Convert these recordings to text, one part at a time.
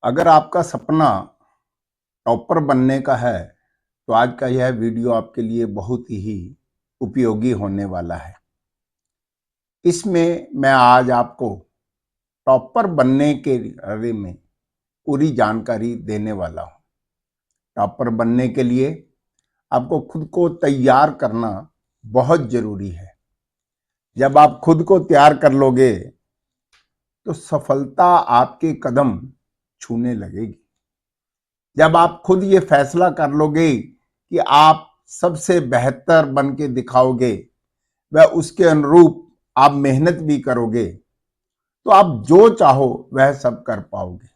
अगर आपका सपना टॉपर बनने का है तो आज का यह वीडियो आपके लिए बहुत ही उपयोगी होने वाला है। इसमें मैं आज आपको टॉपर बनने के बारे में पूरी जानकारी देने वाला हूं। टॉपर बनने के लिए आपको खुद को तैयार करना बहुत जरूरी है। जब आप खुद को तैयार कर लोगे तो सफलता आपके कदम छूने लगेगी। जब आप खुद ये फैसला कर लोगे कि आप सबसे बेहतर बन के दिखाओगे व उसके अनुरूप आप मेहनत भी करोगे तो आप जो चाहो वह सब कर पाओगे।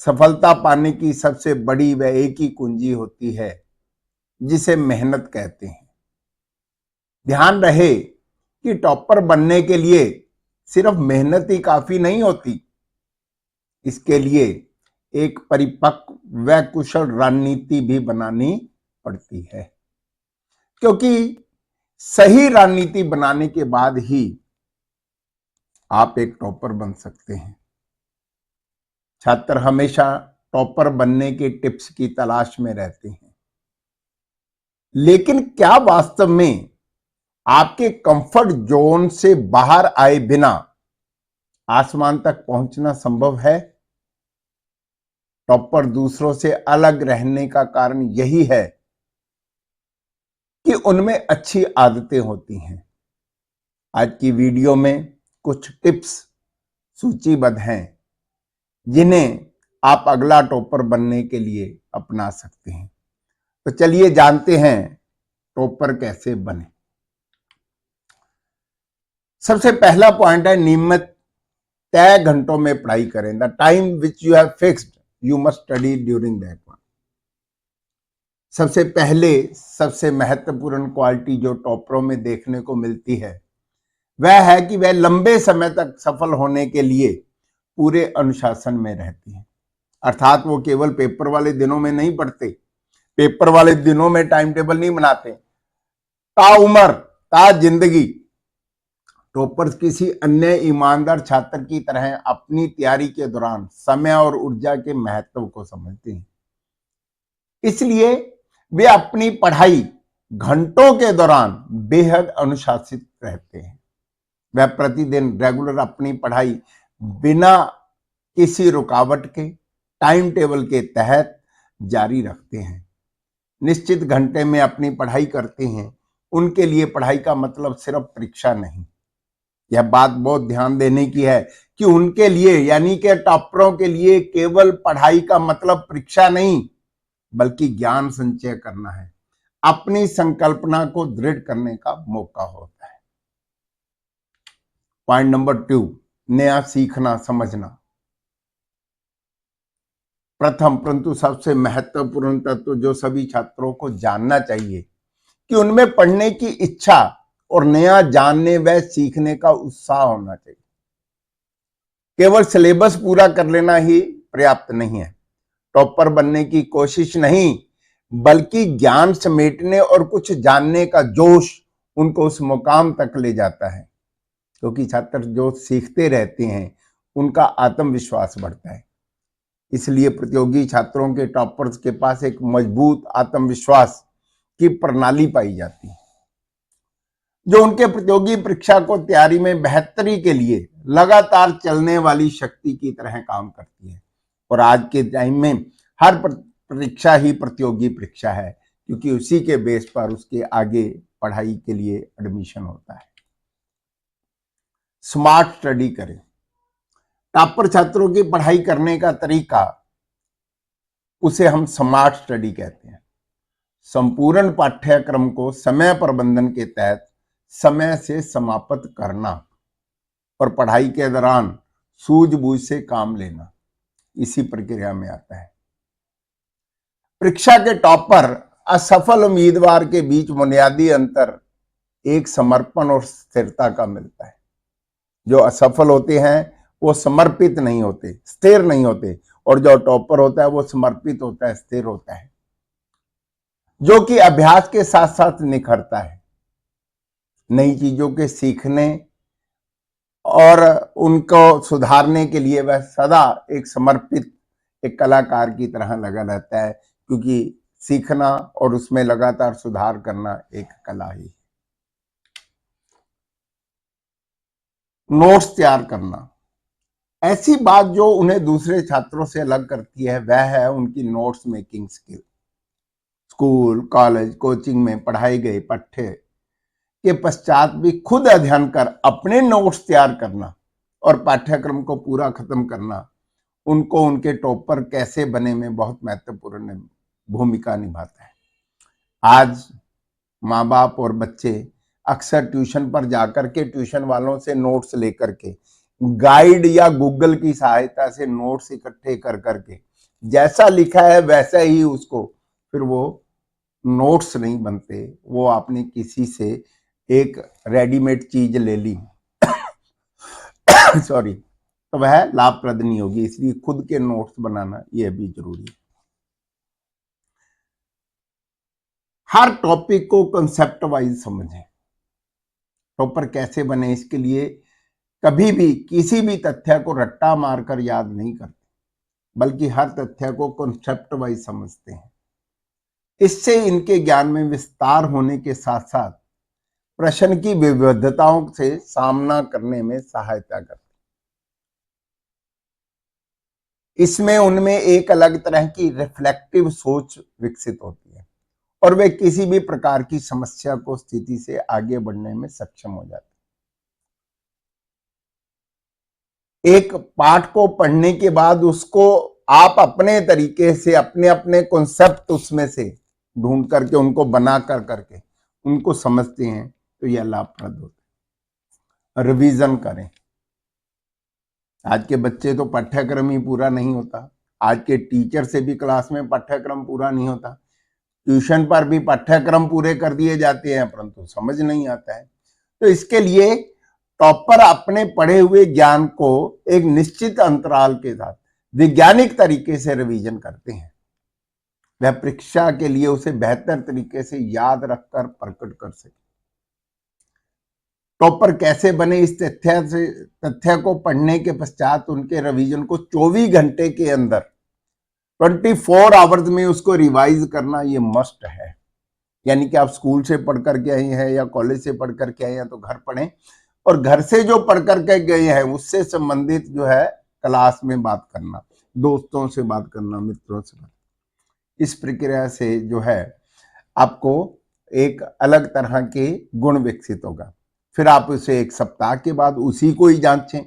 सफलता पाने की सबसे बड़ी व एक ही कुंजी होती है जिसे मेहनत कहते हैं। ध्यान रहे कि टॉपर बनने के लिए सिर्फ मेहनत ही काफी नहीं होती। इसके लिए एक परिपक्व व कुशल रणनीति भी बनानी पड़ती है, क्योंकि सही रणनीति बनाने के बाद ही आप एक टॉपर बन सकते हैं। छात्र हमेशा टॉपर बनने के टिप्स की तलाश में रहते हैं, लेकिन क्या वास्तव में आपके कंफर्ट जोन से बाहर आए बिना आसमान तक पहुंचना संभव है? टॉपर दूसरों से अलग रहने का कारण यही है कि उनमें अच्छी आदतें होती हैं। आज की वीडियो में कुछ टिप्स सूचीबद्ध हैं जिन्हें आप अगला टॉपर बनने के लिए अपना सकते हैं। तो चलिए जानते हैं टॉपर कैसे बने। सबसे पहला पॉइंट है नियमित तय घंटों में पढ़ाई करें। The time which you have fixed you must study during that one. सबसे पहले सबसे महत्वपूर्ण क्वालिटी जो टॉपरों में देखने को मिलती है वह है कि वह लंबे समय तक सफल होने के लिए पूरे अनुशासन में रहती हैं। अर्थात वो केवल पेपर वाले दिनों में नहीं पढ़ते, पेपर वाले दिनों में टाइम टेबल नहीं बनाते। ताउम्र ता जिंदगी टॉपर्स किसी अन्य ईमानदार छात्र की तरह अपनी तैयारी के दौरान समय और ऊर्जा के महत्व को समझते हैं। इसलिए वे अपनी पढ़ाई घंटों के दौरान बेहद अनुशासित रहते हैं। वह प्रतिदिन रेगुलर अपनी पढ़ाई बिना किसी रुकावट के टाइम टेबल के तहत जारी रखते हैं। निश्चित घंटे में अपनी पढ़ाई करते हैं। उनके लिए पढ़ाई का मतलब सिर्फ परीक्षा नहीं। यह बात बहुत ध्यान देने की है कि उनके लिए यानी कि टॉपरों के लिए केवल पढ़ाई का मतलब परीक्षा नहीं बल्कि ज्ञान संचय करना है, अपनी संकल्पना को दृढ़ करने का मौका होता है। पॉइंट नंबर 2, नया सीखना समझना। प्रथम परंतु सबसे महत्वपूर्ण तत्व जो सभी छात्रों को जानना चाहिए कि उनमें पढ़ने की इच्छा और नया जानने व सीखने का उत्साह होना चाहिए। केवल सिलेबस पूरा कर लेना ही पर्याप्त नहीं है। टॉपर बनने की कोशिश नहीं बल्कि ज्ञान समेटने और कुछ जानने का जोश उनको उस मुकाम तक ले जाता है, क्योंकि छात्र जो सीखते रहते हैं उनका आत्मविश्वास बढ़ता है। इसलिए प्रतियोगी छात्रों के टॉपर्स के पास एक मजबूत आत्मविश्वास की प्रणाली पाई जाती है जो उनके प्रतियोगी परीक्षा को तैयारी में बेहतरी के लिए लगातार चलने वाली शक्ति की तरह काम करती है। और आज के टाइम में हर परीक्षा ही प्रतियोगी परीक्षा है, क्योंकि उसी के बेस पर उसके आगे पढ़ाई के लिए एडमिशन होता है। स्मार्ट स्टडी करें। टॉपर छात्रों की पढ़ाई करने का तरीका उसे हम स्मार्ट स्टडी कहते हैं। संपूर्ण पाठ्यक्रम को समय प्रबंधन के तहत समय से समाप्त करना और पढ़ाई के दौरान सूझबूझ से काम लेना इसी प्रक्रिया में आता है। परीक्षा के टॉपर असफल उम्मीदवार के बीच बुनियादी अंतर एक समर्पण और स्थिरता का मिलता है। जो असफल होते हैं वो समर्पित नहीं होते, स्थिर नहीं होते, और जो टॉपर होता है वो समर्पित होता है, स्थिर होता है, जो कि अभ्यास के साथ साथ निखरता है। नई चीजों के सीखने और उनको सुधारने के लिए वह सदा एक समर्पित एक कलाकार की तरह लगा रहता है, क्योंकि सीखना और उसमें लगातार सुधार करना एक कला ही। नोट्स तैयार करना, ऐसी बात जो उन्हें दूसरे छात्रों से अलग करती है वह है उनकी notes making skill. School, college, coaching में पढ़ाए गए पाठ्य के पश्चात भी खुद अध्ययन कर अपने नोट्स तैयार करना और पाठ्यक्रम को पूरा खत्म करना उनको उनके टॉपर कैसे बने में बहुत महत्वपूर्ण भूमिका निभाता है। आज माँ बाप और बच्चे अक्सर ट्यूशन पर जाकर के ट्यूशन वालों से नोट्स लेकर के गाइड या गूगल की सहायता से नोट्स इकट्ठे कर करके जैसा लिखा है वैसा ही उसको, फिर वो नोट्स नहीं बनते, वो आपने किसी से एक रेडीमेड चीज ले ली सॉरी, तो वह लाभप्रद नहीं होगी। इसलिए खुद के नोट्स बनाना यह भी जरूरी है। हर टॉपिक को कंसेप्ट वाइज समझें। टॉपर कैसे बने, इसके लिए कभी भी किसी भी तथ्य को रट्टा मारकर याद नहीं करते, बल्कि हर तथ्य को कॉन्सेप्ट वाइज समझते हैं। इससे इनके ज्ञान में विस्तार होने के साथ साथ प्रश्न की विविधताओं से सामना करने में सहायता करते। इसमें उनमें एक अलग तरह की रिफ्लेक्टिव सोच विकसित होती है और वे किसी भी प्रकार की समस्या को स्थिति से आगे बढ़ने में सक्षम हो जाते हैं। एक पाठ को पढ़ने के बाद उसको आप अपने तरीके से अपने अपने कॉन्सेप्ट उसमें से ढूंढ करके उनको बना कर करके उनको समझते हैं, तो यह लाभप्रद होता है। रिवीजन करें। आज के बच्चे तो पाठ्यक्रम ही पूरा नहीं होता, आज के टीचर से भी क्लास में पाठ्यक्रम पूरा नहीं होता, ट्यूशन पर भी पाठ्यक्रम पूरे कर दिए जाते हैं परंतु समझ नहीं आता है। तो इसके लिए टॉपर अपने पढ़े हुए ज्ञान को एक निश्चित अंतराल के साथ वैज्ञानिक तरीके से रिवीजन करते हैं। वह परीक्षा के लिए उसे बेहतर तरीके से याद रखकर प्रकट कर सके। टॉपर कैसे बने, इस तथ्य को पढ़ने के पश्चात उनके रिवीजन को 24 घंटे के अंदर 24 आवर्स में उसको रिवाइज करना ये मस्ट है। यानी कि आप स्कूल से पढ़ करके आए हैं या कॉलेज से पढ़ करके आए हैं तो घर पढ़ें, और घर से जो पढ़ करके गए हैं उससे संबंधित जो है क्लास में बात करना, दोस्तों से बात करना, मित्रों से बात। इस प्रक्रिया से जो है आपको एक अलग तरह के गुण विकसित होगा। फिर आप उसे एक सप्ताह के बाद उसी को ही जांचें,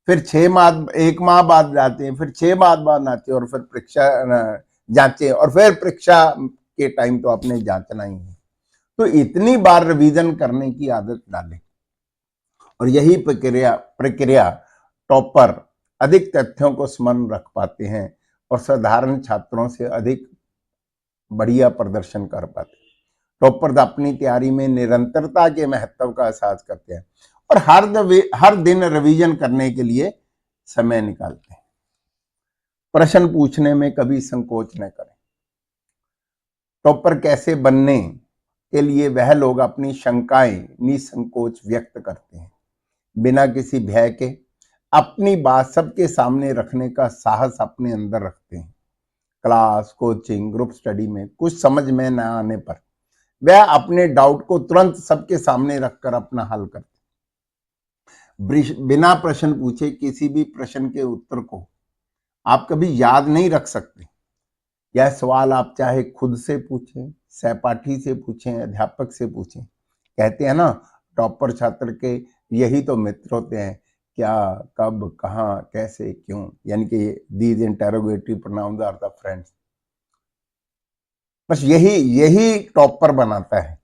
फिर 6 माह 1 माह बाद जाते हैं, फिर 6 माह बाद जाते हैं, और फिर परीक्षा जांचें, और फिर परीक्षा के टाइम तो आपने जांचना ही है। तो इतनी बार रिवीजन करने की आदत डालें, और यही प्रक्रिया टॉपर अधिक तथ्यों को स्मरण रख पाते हैं और साधारण छात्रों से अधिक बढ़िया प्रदर्शन कर पाते हैं। टॉपर अपनी तैयारी में निरंतरता के महत्व का एहसास करते हैं और हर दिन रिवीजन करने के लिए समय निकालते हैं। प्रश्न पूछने में कभी संकोच न करें। टॉपर कैसे बनने के लिए वह लोग अपनी शंकाएं निसंकोच व्यक्त करते हैं, बिना किसी भय के अपनी बात सबके सामने रखने का साहस अपने अंदर रखते हैं। क्लास, कोचिंग, ग्रुप स्टडी में कुछ समझ में न आने पर वह अपने डाउट को तुरंत सबके सामने रखकर अपना हल करते। बिना प्रश्न पूछे किसी भी प्रश्न के उत्तर को आप कभी याद नहीं रख सकते। यह सवाल आप चाहे खुद से पूछें, सहपाठी से पूछें, अध्यापक से पूछें। कहते हैं ना, टॉपर छात्र के यही तो मित्र होते हैं, क्या, कब, कहाँ, कैसे, क्यों, यानी कि these interrogative pronouns are the friends. बस यही टॉपर बनाता है।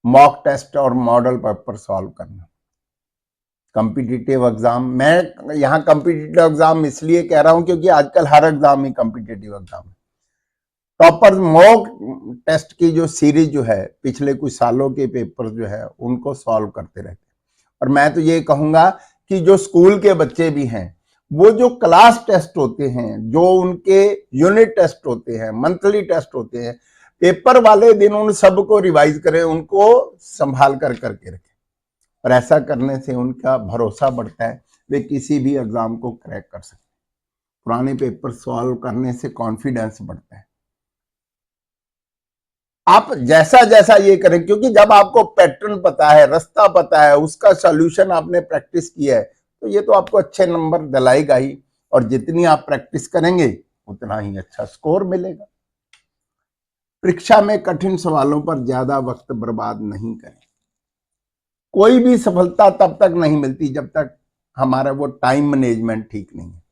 मॉक टेस्ट और मॉडल पेपर सॉल्व करना। कॉम्पिटिटिव एग्जाम, मैं यहाँ कॉम्पिटिटिव एग्जाम इसलिए कह रहा हूं क्योंकि आजकल हर एग्जाम ही कॉम्पिटिटिव एग्जाम है। टॉपर मॉक टेस्ट की जो सीरीज जो है पिछले कुछ सालों के पेपर जो है उनको सॉल्व करते रहते हैं। और मैं तो ये कहूंगा कि जो स्कूल के बच्चे भी हैं वो जो क्लास टेस्ट होते हैं, जो उनके यूनिट टेस्ट होते हैं, मंथली टेस्ट होते हैं, पेपर वाले दिन उन सबको रिवाइज करें, उनको संभाल कर करके रखें। और ऐसा करने से उनका भरोसा बढ़ता है, वे किसी भी एग्जाम को क्रैक कर सकते हैं। पुराने पेपर सॉल्व करने से कॉन्फिडेंस बढ़ता है। आप जैसा जैसा ये करें, क्योंकि जब आपको पैटर्न पता है, रास्ता पता है, उसका सॉल्यूशन आपने प्रैक्टिस किया है, तो ये तो आपको अच्छे नंबर दिलाएगा ही। और जितनी आप प्रैक्टिस करेंगे उतना ही अच्छा स्कोर मिलेगा। परीक्षा में कठिन सवालों पर ज्यादा वक्त बर्बाद नहीं करें। कोई भी सफलता तब तक नहीं मिलती जब तक हमारा वो टाइम मैनेजमेंट ठीक नहीं है।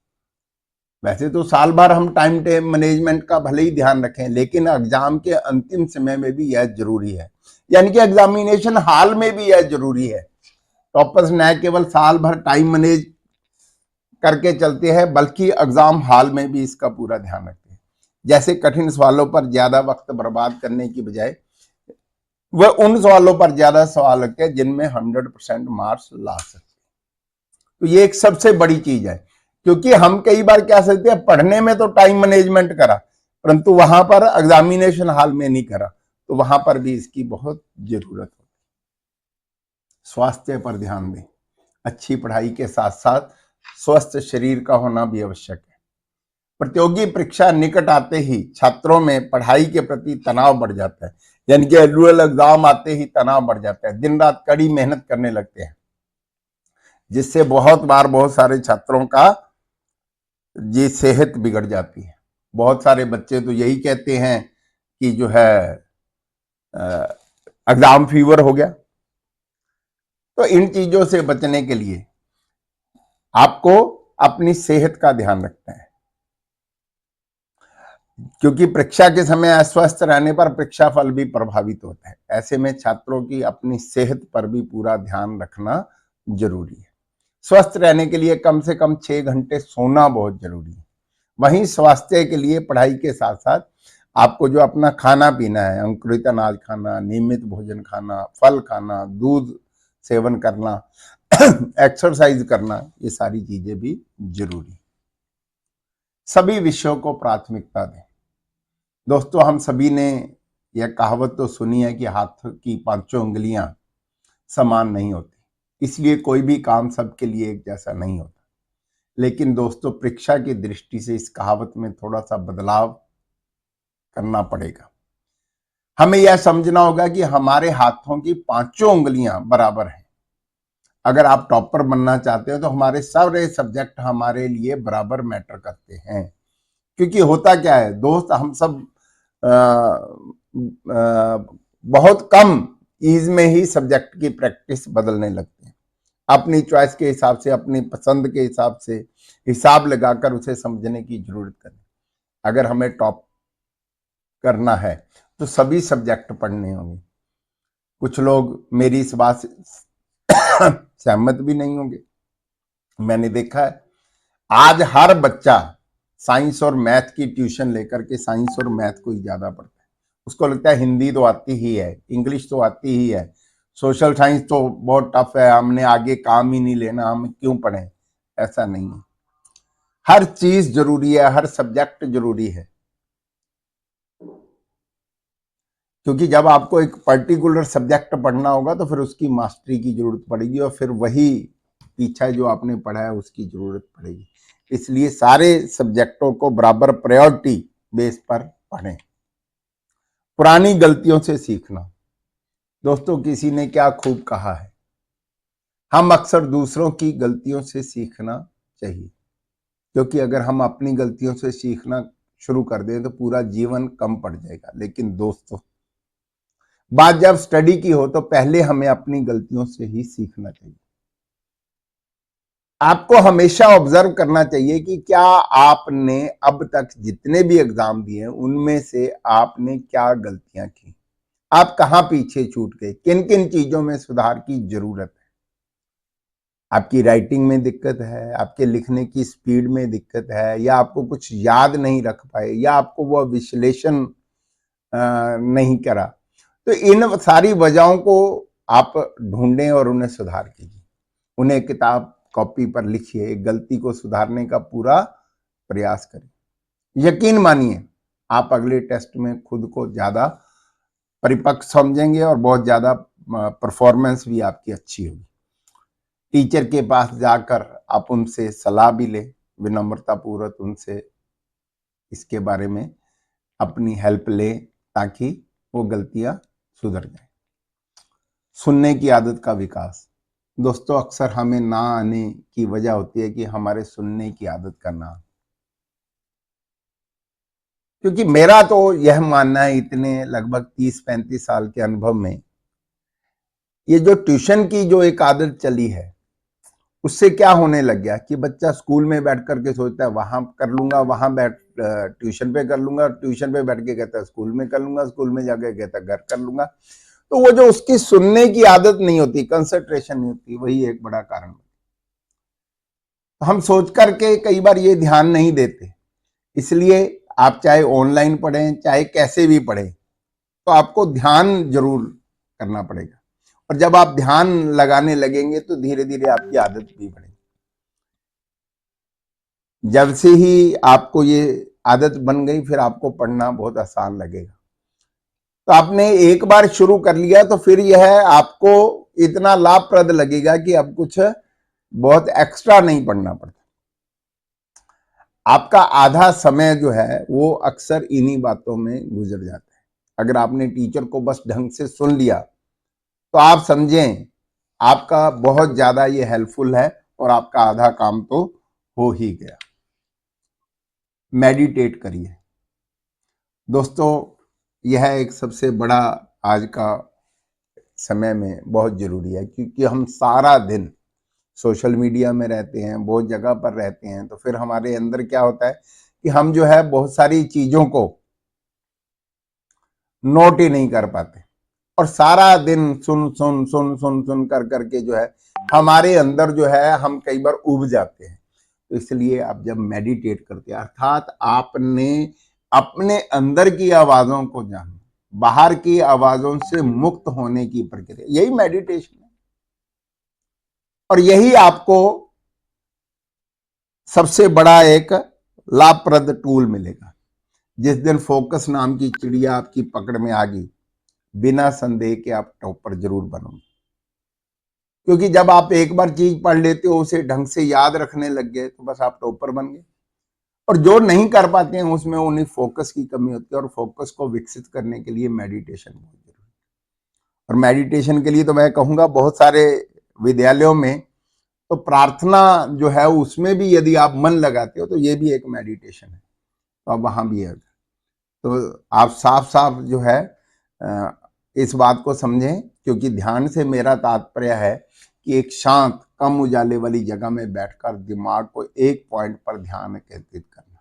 वैसे तो साल भर हम टाइम मैनेजमेंट का भले ही ध्यान रखें, लेकिन एग्जाम के अंतिम समय में भी यह जरूरी है, यानी कि एग्जामिनेशन हॉल में भी यह जरूरी है। टॉपर्स न केवल साल भर टाइम मैनेज करके चलते हैं, बल्कि एग्जाम हॉल में भी इसका पूरा ध्यान रखते हैं। जैसे कठिन सवालों पर ज्यादा वक्त बर्बाद करने की बजाय वह उन सवालों पर ज्यादा सवाल रखते हैं जिनमें 100% मार्क्स ला सकते। तो ये एक सबसे बड़ी चीज है, क्योंकि हम कई बार क्या सोचते हैं, पढ़ने में तो टाइम मैनेजमेंट करा, परंतु वहां पर एग्जामिनेशन हॉल में नहीं करा, तो वहां पर भी इसकी बहुत जरूरत होती है। स्वास्थ्य पर ध्यान दें। अच्छी पढ़ाई के साथ साथ स्वस्थ शरीर का होना भी आवश्यक है। प्रतियोगी परीक्षा निकट आते ही छात्रों में पढ़ाई के प्रति तनाव बढ़ जाता है, यानी कि एनुअल एग्जाम आते ही तनाव बढ़ जाता है, दिन रात कड़ी मेहनत करने लगते हैं, जिससे बहुत बार बहुत सारे छात्रों का ये सेहत बिगड़ जाती है। बहुत सारे बच्चे तो यही कहते हैं कि जो है एग्जाम फीवर हो गया। तो इन चीजों से बचने के लिए आपको अपनी सेहत का ध्यान रखना है, क्योंकि परीक्षा के समय अस्वस्थ रहने पर परीक्षा फल भी प्रभावित होता है। ऐसे में छात्रों की अपनी सेहत पर भी पूरा ध्यान रखना जरूरी है। स्वस्थ रहने के लिए कम से कम 6 घंटे सोना बहुत जरूरी है। वहीं स्वास्थ्य के लिए पढ़ाई के साथ साथ आपको जो अपना खाना पीना है, अंकुरित अनाज खाना, नियमित भोजन खाना, फल खाना, दूध सेवन करना, एक्सरसाइज करना, ये सारी चीजें भी जरूरी। सभी विषयों को प्राथमिकता दें। दोस्तों, हम सभी ने यह कहावत तो सुनी है कि हाथ की पांचों उंगलियां समान नहीं होती, इसलिए कोई भी काम सबके लिए एक जैसा नहीं होता। लेकिन दोस्तों, परीक्षा की दृष्टि से इस कहावत में थोड़ा सा बदलाव करना पड़ेगा। हमें यह समझना होगा कि हमारे हाथों की पांचों उंगलियां बराबर हैं। अगर आप टॉपर बनना चाहते हो तो हमारे सारे सब्जेक्ट हमारे लिए बराबर मैटर करते हैं। क्योंकि होता क्या है दोस्त, हम सब बहुत कम ईज में ही सब्जेक्ट की प्रैक्टिस बदलने लगते हैं। अपनी चॉइस के हिसाब से, अपनी पसंद के हिसाब से हिसाब लगाकर उसे समझने की जरूरत करें। अगर हमें टॉप करना है तो सभी सब्जेक्ट पढ़ने होंगे। कुछ लोग मेरी इस बात से सहमत भी नहीं होंगे। मैंने देखा है आज हर बच्चा साइंस और मैथ की ट्यूशन लेकर के साइंस और मैथ को ही ज्यादा पढ़ता है। उसको लगता है हिंदी तो आती ही है, इंग्लिश तो आती ही है, सोशल साइंस तो बहुत टफ है, हमने आगे काम ही नहीं लेना, हम क्यों पढ़ें। ऐसा नहीं है, हर चीज जरूरी है, हर सब्जेक्ट जरूरी है। क्योंकि जब आपको एक पर्टिकुलर सब्जेक्ट पढ़ना होगा तो फिर उसकी मास्टरी की जरूरत पड़ेगी, और फिर वही पीछा जो आपने पढ़ा है उसकी जरूरत पड़ेगी। इसलिए सारे सब्जेक्टों को बराबर प्रायोरिटी बेस पर पढ़ें। पुरानी गलतियों से सीखना। दोस्तों, किसी ने क्या खूब कहा है, हम अक्सर दूसरों की गलतियों से सीखना चाहिए, क्योंकि अगर हम अपनी गलतियों से सीखना शुरू कर दें तो पूरा जीवन कम पड़ जाएगा। लेकिन दोस्तों, बात जब स्टडी की हो तो पहले हमें अपनी गलतियों से ही सीखना चाहिए। आपको हमेशा ऑब्जर्व करना चाहिए कि क्या आपने अब तक जितने भी एग्जाम दिए उनमें से आपने क्या गलतियां की, आप कहां पीछे छूट गए, किन किन चीजों में सुधार की जरूरत है। आपकी राइटिंग में दिक्कत है, आपके लिखने की स्पीड में दिक्कत है, या आपको कुछ याद नहीं रख पाए, या आपको वह विश्लेषण नहीं करा। तो इन सारी वजहों को आप ढूंढें और उन्हें सुधार कीजिए। उन्हें किताब कॉपी पर लिखिए, गलती को सुधारने का पूरा प्रयास करें। यकीन मानिए, आप अगले टेस्ट में खुद को ज्यादा परिपक्व समझेंगे और बहुत ज्यादा परफॉर्मेंस भी आपकी अच्छी होगी। टीचर के पास जाकर आप उनसे सलाह भी लें, विनम्रता पूर्वक उनसे इसके बारे में अपनी हेल्प लें ताकि वो गलतियां सुधर जाए। सुनने की आदत का विकास। दोस्तों, अक्सर हमें ना आने की वजह होती है कि हमारे सुनने की आदत का ना, क्योंकि मेरा तो यह मानना है इतने लगभग 30-35 साल के अनुभव में, ये जो ट्यूशन की जो एक आदत चली है उससे क्या होने लग गया कि बच्चा स्कूल में बैठ करके सोचता है वहां कर लूंगा, वहां बैठ ट्यूशन पे कर लूंगा, ट्यूशन पे बैठ के कहता है स्कूल में कर लूंगा, स्कूल में जाके कहता है घर कर लूंगा। तो वो जो उसकी सुनने की आदत नहीं होती, कंसंट्रेशन नहीं होती, वही एक बड़ा कारण। हम सोच करके कई बार ये ध्यान नहीं देते, इसलिए आप चाहे ऑनलाइन पढ़ें चाहे कैसे भी पढ़ें तो आपको ध्यान जरूर करना पड़ेगा, और जब आप ध्यान लगाने लगेंगे तो धीरे धीरे आपकी आदत भी बढ़ेगी। जब से ही आपको ये आदत बन गई फिर आपको पढ़ना बहुत आसान लगेगा। तो आपने एक बार शुरू कर लिया तो फिर यह आपको इतना लाभप्रद लगेगा कि अब कुछ बहुत एक्स्ट्रा नहीं पढ़ना पड़ता। आपका आधा समय जो है वो अक्सर इन्हीं बातों में गुजर जाता है। अगर आपने टीचर को बस ढंग से सुन लिया तो आप समझें आपका बहुत ज्यादा ये हेल्पफुल है और आपका आधा काम तो हो ही गया। मेडिटेट करिए। दोस्तों, यह एक सबसे बड़ा आज का समय में बहुत जरूरी है, क्योंकि हम सारा दिन सोशल मीडिया में रहते हैं, बहुत जगह पर रहते हैं, तो फिर हमारे अंदर क्या होता है कि हम जो है बहुत सारी चीजों को नोट ही नहीं कर पाते, और सारा दिन सुन सुन सुन सुन सुन कर करके जो है हमारे अंदर जो है हम कई बार उब जाते हैं। तो इसलिए आप जब मेडिटेट करते हैं, अर्थात आपने अपने अंदर की आवाजों को जानना, बाहर की आवाजों से मुक्त होने की प्रक्रिया, यही मेडिटेशन है। और यही आपको सबसे बड़ा एक लाभप्रद टूल मिलेगा। जिस दिन फोकस नाम की चिड़िया आपकी पकड़ में आ गई, बिना संदेह के आप टॉपर जरूर बनोगे, क्योंकि जब आप एक बार चीज पढ़ लेते हो, उसे ढंग से याद रखने लग गए, तो बस आप टॉपर बन गए। और जो नहीं कर पाते हैं उसमें उन्हें फोकस की कमी होती है, और फोकस को विकसित करने के लिए मेडिटेशन बहुत जरूरी है। और मेडिटेशन के लिए तो मैं कहूंगा बहुत सारे विद्यालयों में तो प्रार्थना जो है उसमें भी यदि आप मन लगाते हो तो ये भी एक मेडिटेशन है, तो आप वहां भी है। तो आप साफ साफ जो है इस बात को समझें, क्योंकि ध्यान से मेरा तात्पर्य है कि एक शांत कम उजाले वाली जगह में बैठकर दिमाग को एक पॉइंट पर ध्यान केंद्रित करना,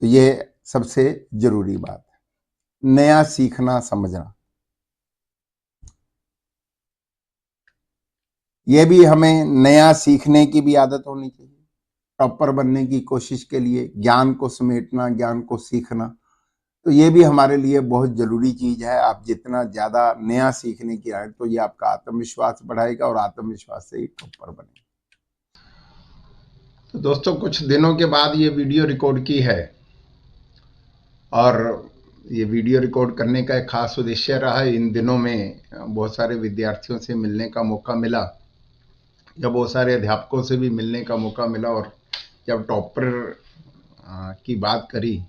तो ये सबसे जरूरी बात है। नया सीखना समझना, ये भी हमें नया सीखने की भी आदत होनी चाहिए। टॉपर बनने की कोशिश के लिए ज्ञान को समेटना, ज्ञान को सीखना, तो ये भी हमारे लिए बहुत जरूरी चीज है। आप जितना ज्यादा नया सीखने की आए तो ये आपका आत्मविश्वास बढ़ाएगा, और आत्मविश्वास से ही टॉपर बनेगा। तो दोस्तों, कुछ दिनों के बाद ये वीडियो रिकॉर्ड की है, और ये वीडियो रिकॉर्ड करने का एक खास उद्देश्य रहा है। इन दिनों में बहुत सारे विद्यार्थियों से मिलने का मौका मिला, जब बहुत सारे अध्यापकों से भी मिलने का मौका मिला, और जब टॉपर की बात करी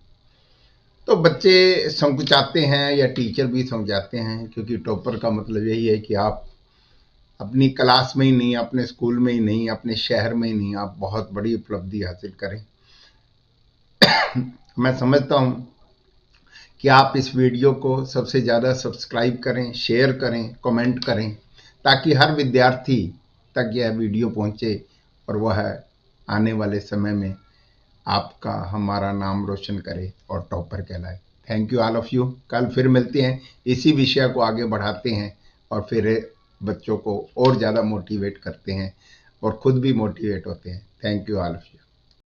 तो बच्चे संकुचाते हैं या टीचर भी संकुचाते हैं, क्योंकि टॉपर का मतलब यही है कि आप अपनी क्लास में ही नहीं, अपने स्कूल में ही नहीं, अपने शहर में ही नहीं, आप बहुत बड़ी उपलब्धि हासिल करें। मैं समझता हूं कि आप इस वीडियो को सबसे ज़्यादा सब्सक्राइब करें, शेयर करें, कमेंट करें, ताकि हर विद्यार्थी तक यह वीडियो पहुंचे और वह आने वाले समय में आपका हमारा नाम रोशन करे और टॉपर कहलाए। Thank you all of you. कल फिर मिलते हैं, इसी विषय को आगे बढ़ाते हैं और फिर बच्चों को और ज़्यादा मोटिवेट करते हैं और खुद भी मोटिवेट होते हैं। Thank you all of you.